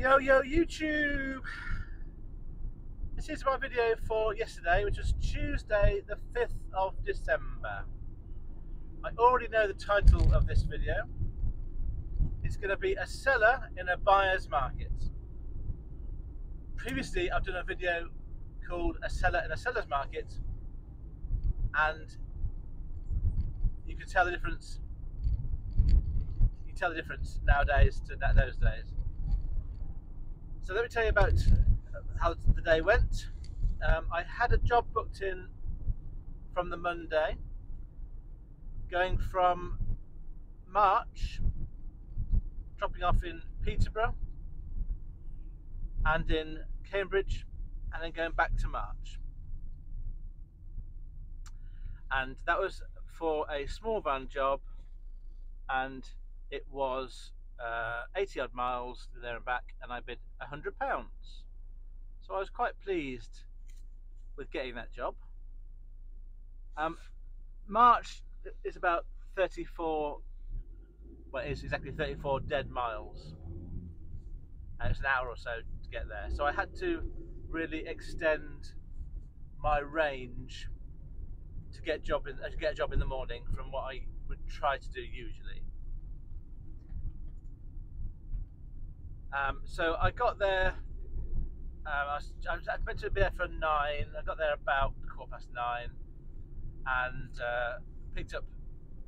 Yo YouTube! This is my video for yesterday, which was Tuesday the 5th of December. I already know the title of this video. It's going to be a seller in a buyer's market. Previously I've done a video called a seller in a seller's market, and you can tell the difference. You can tell the difference nowadays to those days. So let me tell you about how the day went. I had a job booked in from the Monday, going from March, dropping off in Peterborough and in Cambridge, and then going back to March. And that was for a small van job, and it was 80 odd miles there and back, and I bid £100. So I was quite pleased with getting that job. March is about 34, well, it is exactly 34 dead miles, and it's an hour or so to get there. So I had to really extend my range to get a job in the morning from what I would try to do usually. So I got there. I was meant to be there for 9. I got there about 9:15, and picked up.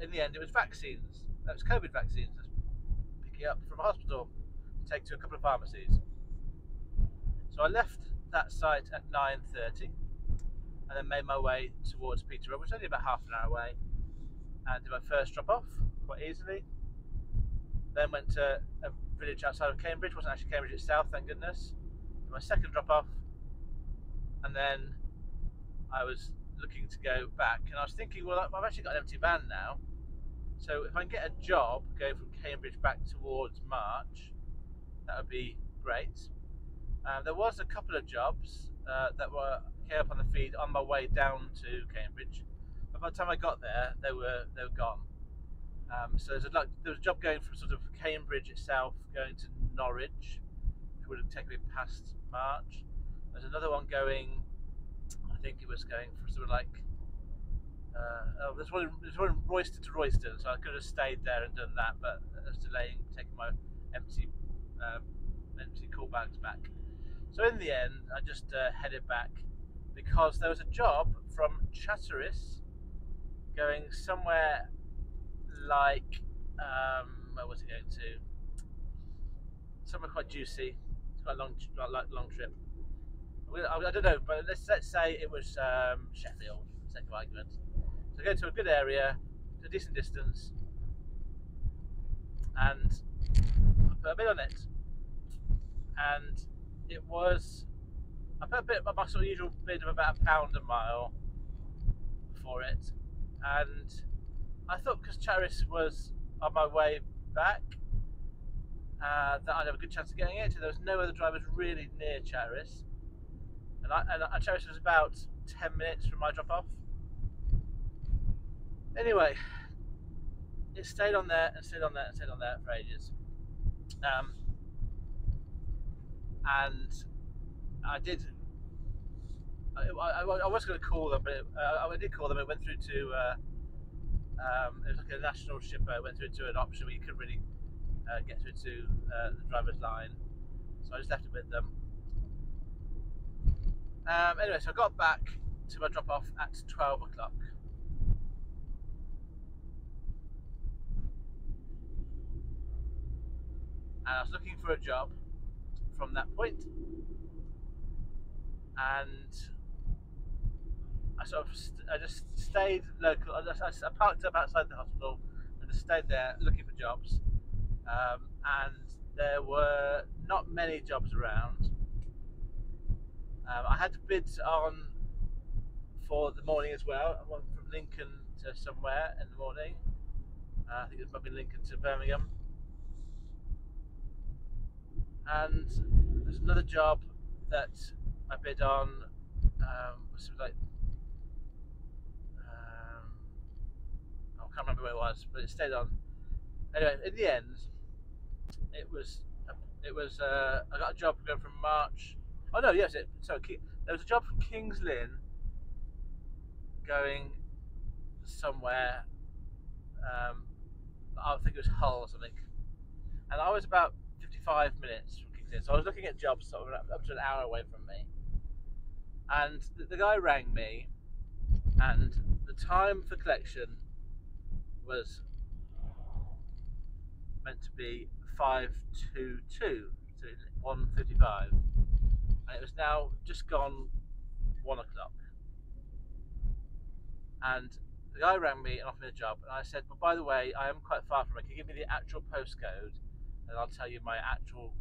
In the end, it was vaccines. That was COVID vaccines. Picking up from a hospital to take to a couple of pharmacies. So I left that site at 9:30, and then made my way towards Peterborough, which is only about half an hour away, and did my first drop off quite easily. Then went to a village outside of Cambridge. It wasn't actually Cambridge itself, thank goodness. Did my second drop off, and then I was looking to go back, and I was thinking, well, I've actually got an empty van now, so if I can get a job going from Cambridge back towards March, that would be great. There was a couple of jobs that came up on the feed on my way down to Cambridge, but by the time I got there, they were gone. So there was a job going from sort of Cambridge itself going to Norwich, which would have taken me past March. There's another one going, I think it was going for sort of like, there's one in Royston to Royston, so I could have stayed there and done that, but it was delaying taking my empty call bags back. So in the end, I just headed back, because there was a job from Chatteris going somewhere like, where was it going to? Somewhere quite juicy. It's quite a long trip. I don't know, but let's say it was Sheffield, for the sake of argument. So go to a good area, to a decent distance, and I put a bid on it. And it was, I put a bit of my sort of usual bid of about £1 a mile for it, and I thought because Charis was on my way back, that I'd have a good chance of getting it. There was no other drivers really near Charis, and Charis was about 10 minutes from my drop off. Anyway, it stayed on there and stayed on there and stayed on there for ages. And I did. I was going to call them, but I did call them. It went through to. It was like a national shipper. It went through to an option where you couldn't really get through to the driver's line, so I just left it with them. Anyway, so I got back to my drop off at 12 o'clock. And I was looking for a job from that point, and I just stayed local. I parked up outside the hospital and just stayed there looking for jobs, and there were not many jobs around. I had to bid on for the morning as well. I went from Lincoln to somewhere in the morning. I think it was probably Lincoln to Birmingham. And there's another job that I bid on, was like, I can't remember where it was, but it stayed on. Anyway, in the end, it was It was I got a job going from March. Oh no, yes, there was a job from Kings Lynn going somewhere. Um, I think it was Hull or something, and I was about 55 minutes from Kings Lynn, so I was looking at jobs sort of up to an hour away from me. And the guy rang me, and the time for collection was meant to be 5:22, so 1:55, and it was now just gone 1 o'clock. And the guy rang me and offered me a job, and I said, "But by the way, I am quite far from it. Can you give me the actual postcode, and I'll tell you my actual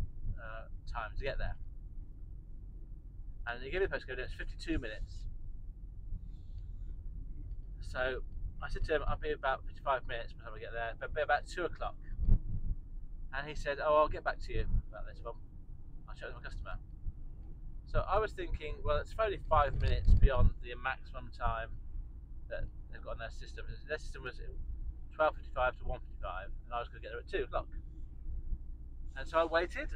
time to get there?" And he gave me the postcode, and it's 52 minutes. So I said to him, "I'll be about 55 minutes by the time I get there, but be about 2 o'clock." And he said, "Oh, I'll get back to you about this one. I'll check with my customer." So I was thinking, well, it's only 5 minutes beyond the maximum time that they've got on their system. Their system was 12:55 to 1:55, and I was going to get there at 2 o'clock. And so I waited,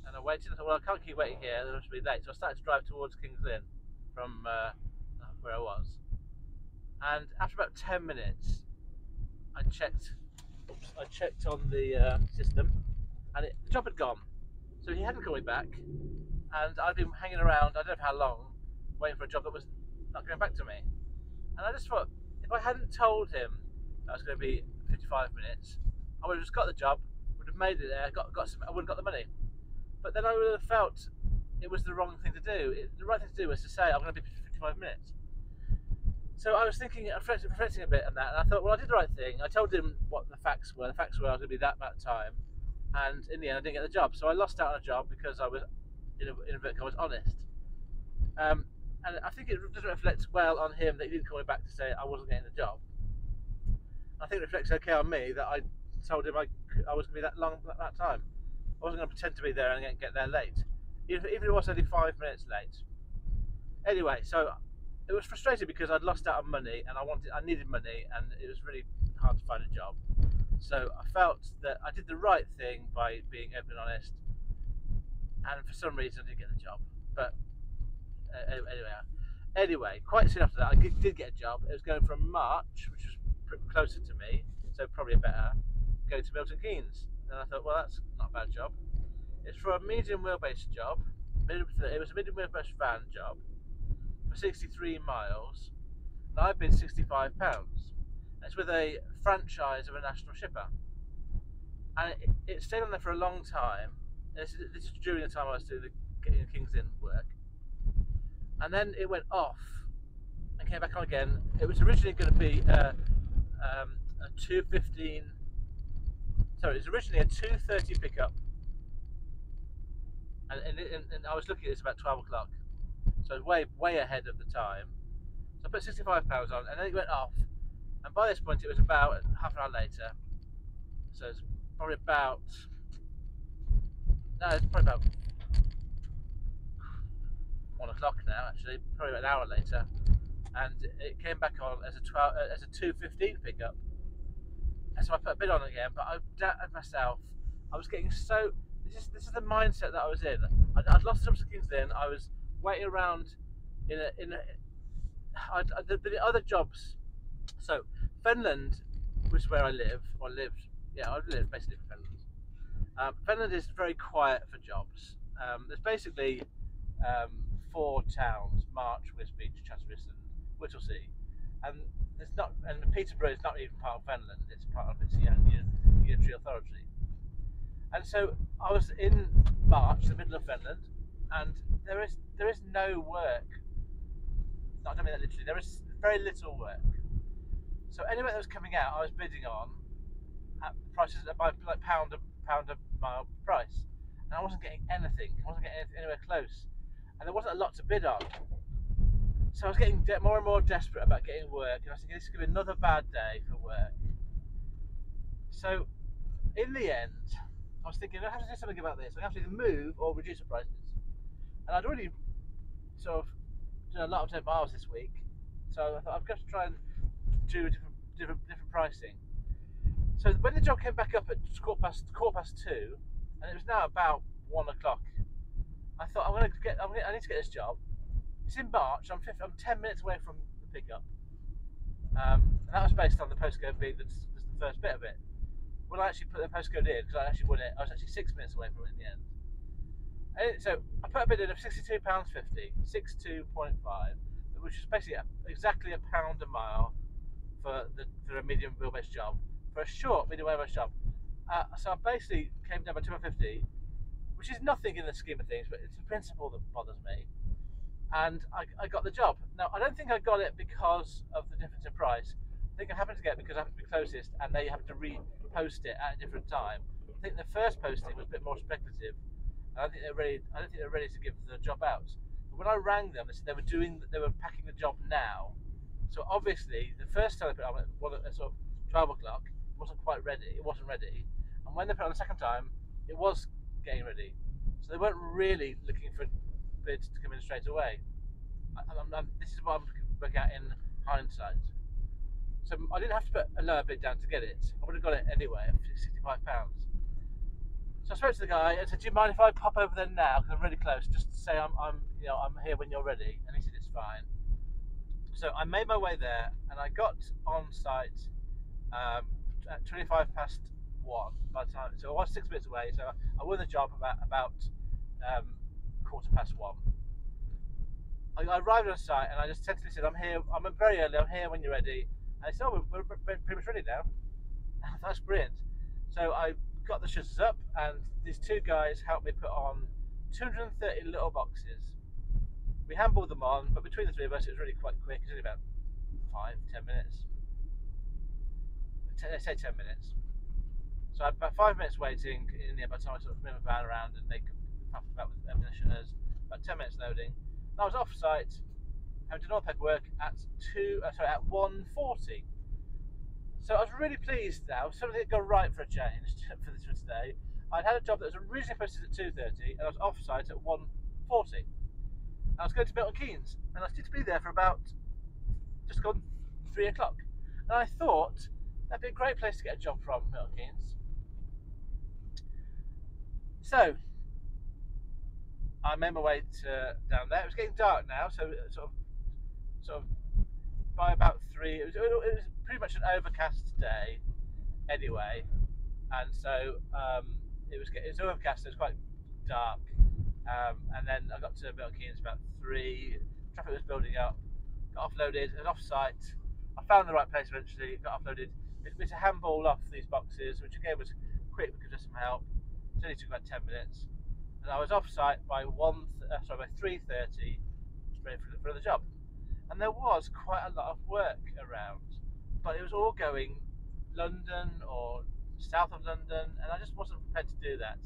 and I waited. I thought, well, I can't keep waiting here. They're going to be late. So I started to drive towards Kings Lynn from where I was. And after about 10 minutes, I checked. I checked on the system, and the job had gone. So he hadn't called me back, and I'd been hanging around. I don't know how long, waiting for a job that was not going back to me. And I just thought, if I hadn't told him that I was going to be 55 minutes, I would have just got the job, would have made it there, I would have got the money. But then I would have felt it was the wrong thing to do. The right thing to do was to say, I'm going to be 55 minutes. So I was thinking, reflecting a bit on that, and I thought, well, I did the right thing. I told him what the facts were. The facts were I was going to be that amount of time, and in the end, I didn't get the job. So I lost out on a job because I was, I was honest. And I think it doesn't reflect well on him that he didn't call me back to say I wasn't getting the job. I think it reflects okay on me that I told him I was going to be that time. I wasn't going to pretend to be there and get there late, even if it was only 5 minutes late. Anyway, so it was frustrating because I'd lost out on money and I needed money, and it was really hard to find a job. So I felt that I did the right thing by being open and honest, and for some reason I didn't get the job. But anyway, quite soon after that, I did get a job. It was going from March, which was closer to me, so probably better, going to Milton Keynes. And I thought, well, that's not a bad job. It's for a medium wheelbase job. It was a medium wheelbase van job for 63 miles, and I bid £65. It's with a franchise of a national shipper, and it stayed on there for a long time. This is during the time I was doing the Kings Lynn work. And then it went off and came back on again. It was originally going to be a 2:15. Sorry, it was originally a 2:30 pickup, and I was looking at this about 12 o'clock, so it was way ahead of the time. So I put £65 on, and then it went off. And by this point, it was about half an hour later. So it's probably about it's probably about 1 o'clock now, actually, probably about an hour later, and it came back on as a 2:15 pickup. And so I put a bid on again, but I doubted myself. I was getting so. This is the mindset that I was in. I'd lost the job to Kings Lynn. I was waiting around the other jobs. So Fenland, which is where I live, or lived. Yeah, I live basically in Fenland. Fenland is very quiet for jobs. There's basically 4 towns: March, Wisbech, Chatteris, and Whittlesea. And Peterborough is not even part of Fenland; it's part of its unitary authority. And so I was in March, the middle of Fenland, and there is no work. No, I don't mean that literally. There is very little work. So anywhere that was coming out, I was bidding on at prices by like pound a mile price, and I wasn't getting anything. I wasn't getting anywhere close, and there wasn't a lot to bid on. So I was getting more and more desperate about getting work, and I was thinking, this is going to be another bad day for work. So in the end, I was thinking, I have to do something about this. I have to either move or reduce the prices. And I'd already sort of done a lot of miles this week, so I thought I've got to try and do different pricing. So when the job came back up at quarter past 2, and it was now about 1 o'clock. I thought I need to get this job. It's in March. I'm 10 minutes away from the pickup, and that was based on the postcode being the first bit of it. When I actually put the postcode in, because I actually won it, I was actually 6 minutes away from it in the end. So I put a bid in of £62.50, 62.5, which is basically exactly £1 a mile for a medium wheelbase job, for a short medium wheelbase job. So I basically came down by £2.50, which is nothing in the scheme of things, but it's the principle that bothers me. And I got the job. Now I don't think I got it because of the difference in price. I think I happened to get it because I happened to be closest, and they happened to repost it at a different time. I think the first posting was a bit more speculative. I don't think they're ready to give the job out. But when I rang them, they said they were packing the job now. So obviously, the first time they put it on at sort of 12 o'clock, it wasn't quite ready. It wasn't ready. And when they put it on the second time, it was getting ready. So they weren't really looking for bids to come in straight away. This is what I'm working out in hindsight. So I didn't have to put a lower bid down to get it. I would have got it anyway, £65. So I spoke to the guy and said, "Do you mind if I pop over there now? Because I'm really close. Just to say I'm here when you're ready." And he said, "It's fine." So I made my way there, and I got on site at 1:25 by the time. So I was 6 minutes away. So I won the job about 1:15. I arrived on site, and I just tentatively said, "I'm here. I'm very early. I'm here when you're ready." And they said, "Oh, we're pretty much ready now." That's brilliant. So I got the shutters up, and these two guys helped me put on 230 little boxes. We handballed them on, but between the three of us, it was really quite quick. It was only about 5-10 minutes. Let's say 10 minutes. So I had about 5 minutes waiting in the by the time I sort of moved my van around and they faffed about with the shutters. About 10 minutes loading. And I was off site, having done all the paperwork at 1:40. So I was really pleased now. Something had gone right for a change for today. I'd had a job that was originally posted at 2:30, and I was off site at 1:40. I was going to Milton Keynes, and I was due to be there for about just gone 3 o'clock. And I thought that'd be a great place to get a job from, Milton Keynes. So I made my way down there. It was getting dark now, so sort of by about 3, it was pretty much an overcast day anyway, and so it was overcast. So it was quite dark, and then I got to Milton Keynes about 3. Traffic was building up. Got offloaded and off site. I found the right place eventually. Got offloaded. It's a handball off these boxes, which again was quick because of some help. It only took about 10 minutes, and I was off site by 3:30, ready for the job. And there was quite a lot of work around, but it was all going London or south of London, and I just wasn't prepared to do that.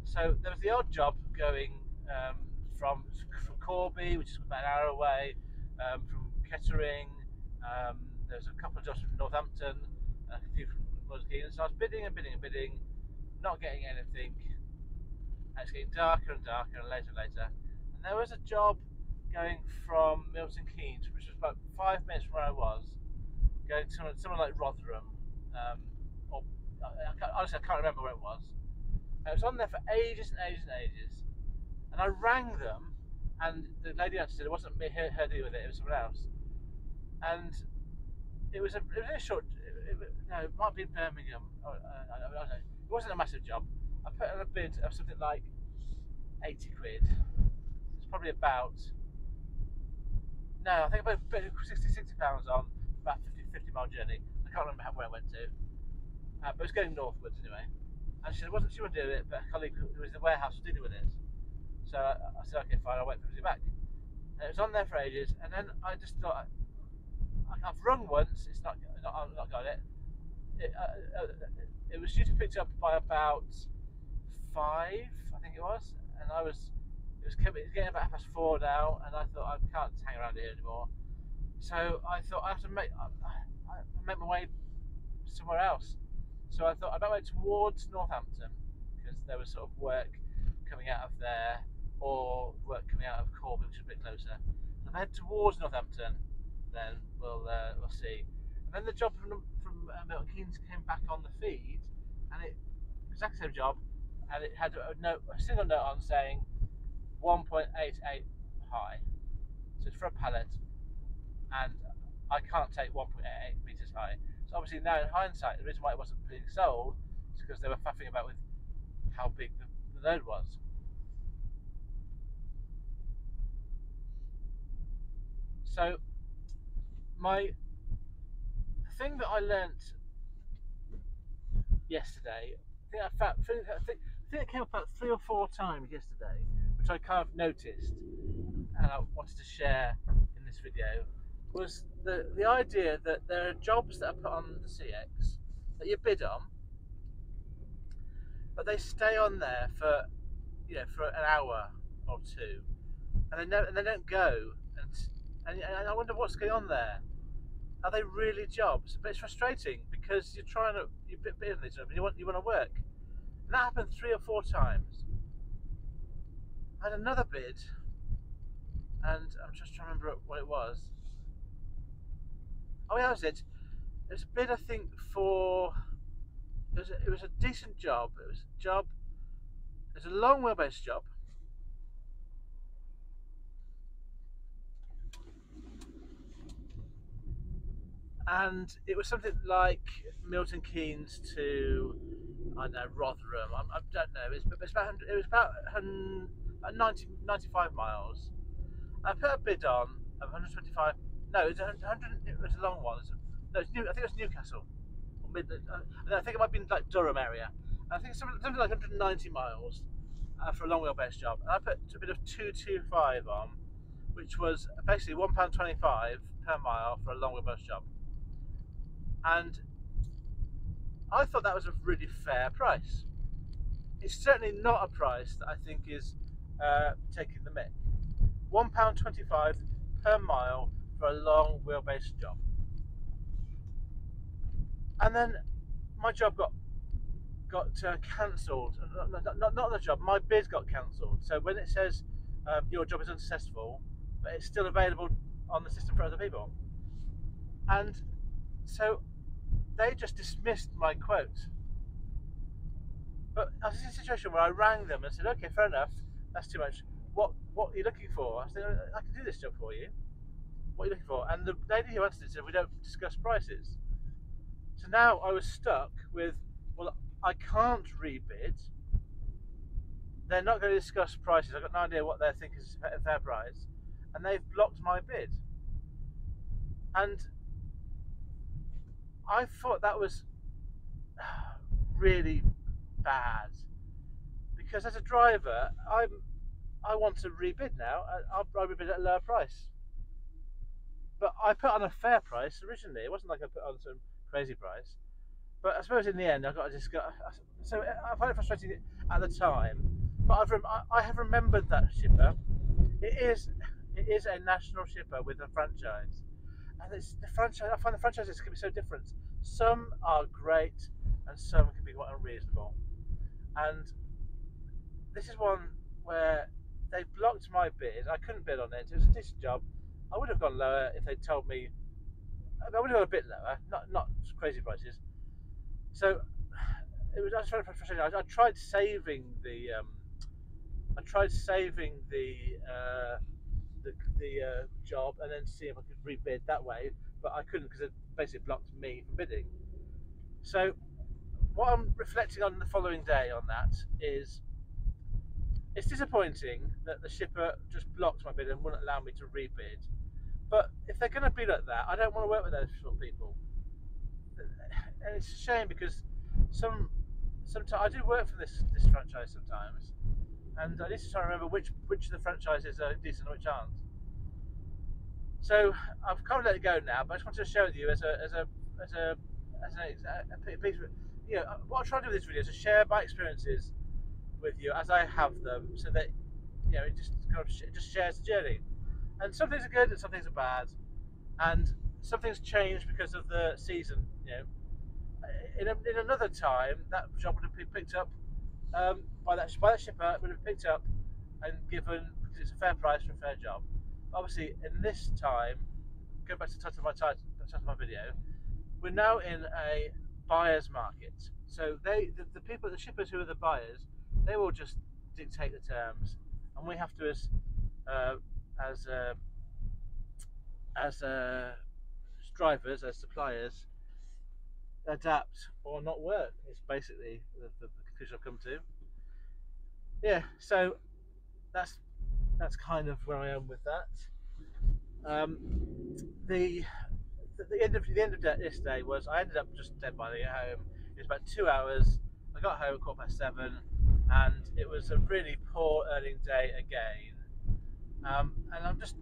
So there was the odd job going from Corby, which is about an hour away, from Kettering. There's a couple of jobs from Northampton, a few from Milton Keynes. So I was bidding and bidding and bidding, not getting anything. And it's getting darker and darker and later and later. And there was a job going from Milton Keynes, which was about 5 minutes from where I was, going to someone like Rotherham, honestly I can't remember where it was. And it was on there for ages and ages and ages, and I rang them, and the lady answered said it wasn't me, her deal with it, it was someone else. And it was a short. It might be Birmingham. I don't know. It wasn't a massive job. I put in a bid of something like 80 quid. It's probably about. No, I think about £60 on about 50-mile journey. I can't remember where I went to, but it was going northwards anyway. And she wouldn't do it, but a colleague who was in the warehouse was dealing with it. So I said, okay, fine, I'll wait for him to be back. And it was on there for ages, and then I just thought, I've rung once, I've not got it. It was due to be picked up by about 5, I think it was, and it was getting about 4:30 now, and I thought I can't hang around here anymore. So I thought I have to make my way somewhere else. So I thought I'd go towards Northampton, because there was sort of work coming out of there, or work coming out of Corby, which is a bit closer. So I head towards Northampton, then we'll see. And then the job from Milton Keynes came back on the feed, and it exact same job, and it had a single note on saying 1.88 high. So it's for a pallet, and I can't take 1.88 meters high. So obviously now in hindsight, the reason why it wasn't being sold is because they were faffing about with how big the load was. So the thing that I learnt yesterday, I think it came up about 3 or 4 times yesterday, which I kind of noticed, and I wanted to share in this video, was the idea that there are jobs that are put on the CX that you bid on, but they stay on there for for an hour or two, and they don't go, and I wonder what's going on there. Are they really jobs? But it's frustrating because you bid on these jobs and you want to work. And that happened 3 or 4 times. I had another bid, and I'm just trying to remember what it was. Oh, yeah, that was it. It was a bid, I think, for it was a decent job. It was a job. It was a long wheelbase job. And it was something like Milton Keynes to, I don't know, Rotherham. I don't know. It was about 95 miles. I put a bid on of 125. No, it was 100. It was a long one. No, I think it was Newcastle. I think it might have been like Durham area. I think something like 190 miles for a long wheelbase job. And I put a bit of 225 on, which was basically £1.25 per mile for a long wheelbase job. And I thought that was a really fair price. It's certainly not a price that I think is taking the mick. £1.25 per mile for a long wheelbase job. And then my job got cancelled. Not the job. My bid got cancelled. So when it says your job is unsuccessful, but it's still available on the system for other people, and so they just dismissed my quote. But I was in a situation where I rang them and said, "Okay, fair enough. That's too much. What are you looking for?" I said, "I can do this job for you. What are you looking for?" And the lady who answered said, "We don't discuss prices." So now I was stuck with, well, I can't rebid. They're not going to discuss prices. I've got no idea what they think is a fair price, and they've blocked my bid. And I thought that was really bad, because as a driver, I want to rebid now. I'll rebid at a lower price. But I put on a fair price originally. It wasn't like I put on some crazy price. But I suppose in the end, I just got. So I find it frustrating at the time. But I have remembered that shipper. It is a national shipper with a franchise, and it's the franchise. I find the franchises can be so different. Some are great, and some can be quite unreasonable. And this is one where they blocked my bid. I couldn't bid on it. It was a decent job. I would have gone lower if they'd told me. I would have gone a bit lower, not crazy prices. So it was. I was very frustrating. I tried saving the job and then see if I could rebid that way, but I couldn't because it basically blocked me from bidding. So what I'm reflecting on the following day on that is, it's disappointing that the shipper just blocked my bid and wouldn't allow me to rebid. But if they're going to be like that, I don't want to work with those sort of people. And it's a shame because sometimes I do work for this franchise sometimes, and I need to try and remember which of the franchises are decent and which aren't. So I've kind of let it go now, but I just wanted to share with you as a piece of, what I try to do with this video is to share my experiences with you as I have them, so that it just kind of just shares the journey. And some things are good and some things are bad, and some things change because of the season. In another time, that job would have been picked up by that shipper. It would have been picked up and given, because it's a fair price for a fair job. Obviously, in this time, go back to the title of my video, we're now in a buyer's market. So the shippers who are the buyers, they will just dictate the terms, and we have to, uh, as uh, as drivers, as suppliers, adapt or not work. It's basically the conclusion I've come to. Yeah, so that's that's kind of where I am with that. Um, the the end of this day was I ended up just dead by at home. It was about 2 hours. I got home at 7:15, and it was a really poor earning day again. And I'm just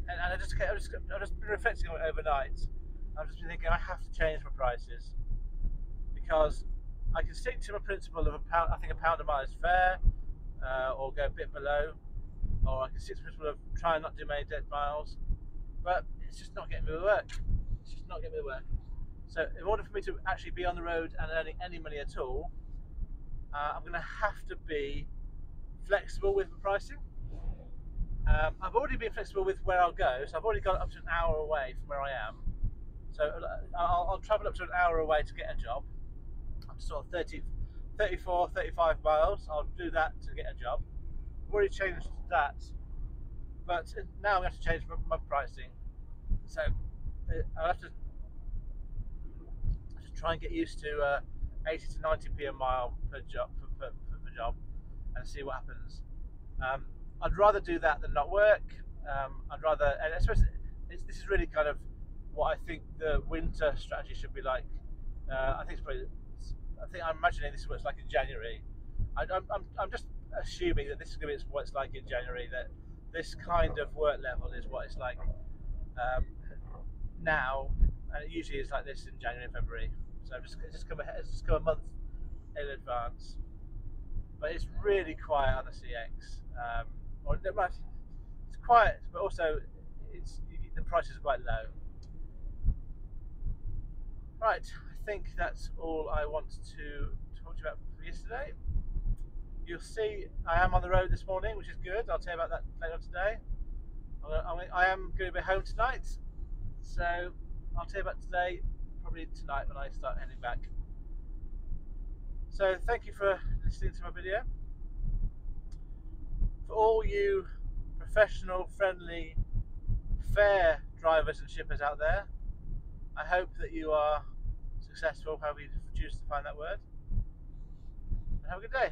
and I've just been reflecting on it overnight. I've just been thinking I have to change my prices because I can stick to my principle of a pound. I think a pound a mile is fair, or go a bit below, or I can stick to the principle of try and not do many dead miles. But it's just not getting me to work. It's just not getting me to work. So in order for me to actually be on the road and earning any money at all, I'm going to have to be flexible with the pricing. I've already been flexible with where I'll go, so I've already got up to an hour away from where I am. So I'll travel up to an hour away to get a job. I'm sort of 34, 35 miles. I'll do that to get a job. I've already changed that, but now I'm going to have to change my pricing. So I'll have to try and get used to 80 to 90p a mile per job per job, and see what happens. I'd rather do that than not work. I'd rather, and especially this is really kind of what I think the winter strategy should be like. I think it's probably. I think I'm imagining this is what it's like in January. I'm just assuming that this is going to be what it's like in January. That this kind of work level is what it's like now, and it usually is like this in January and February. So it's just come a month in advance. But it's really quiet on the CX. Or it's quiet, but also the prices are quite low. Right, I think that's all I want to talk to you about for yesterday. You'll see I am on the road this morning, which is good. I'll tell you about that later on today. I am going to be home tonight, so I'll tell you about today, probably tonight when I start heading back. So thank you for listening to my video. For all you professional, friendly, fair drivers and shippers out there, I hope that you are successful, however you choose to find that word, and have a good day.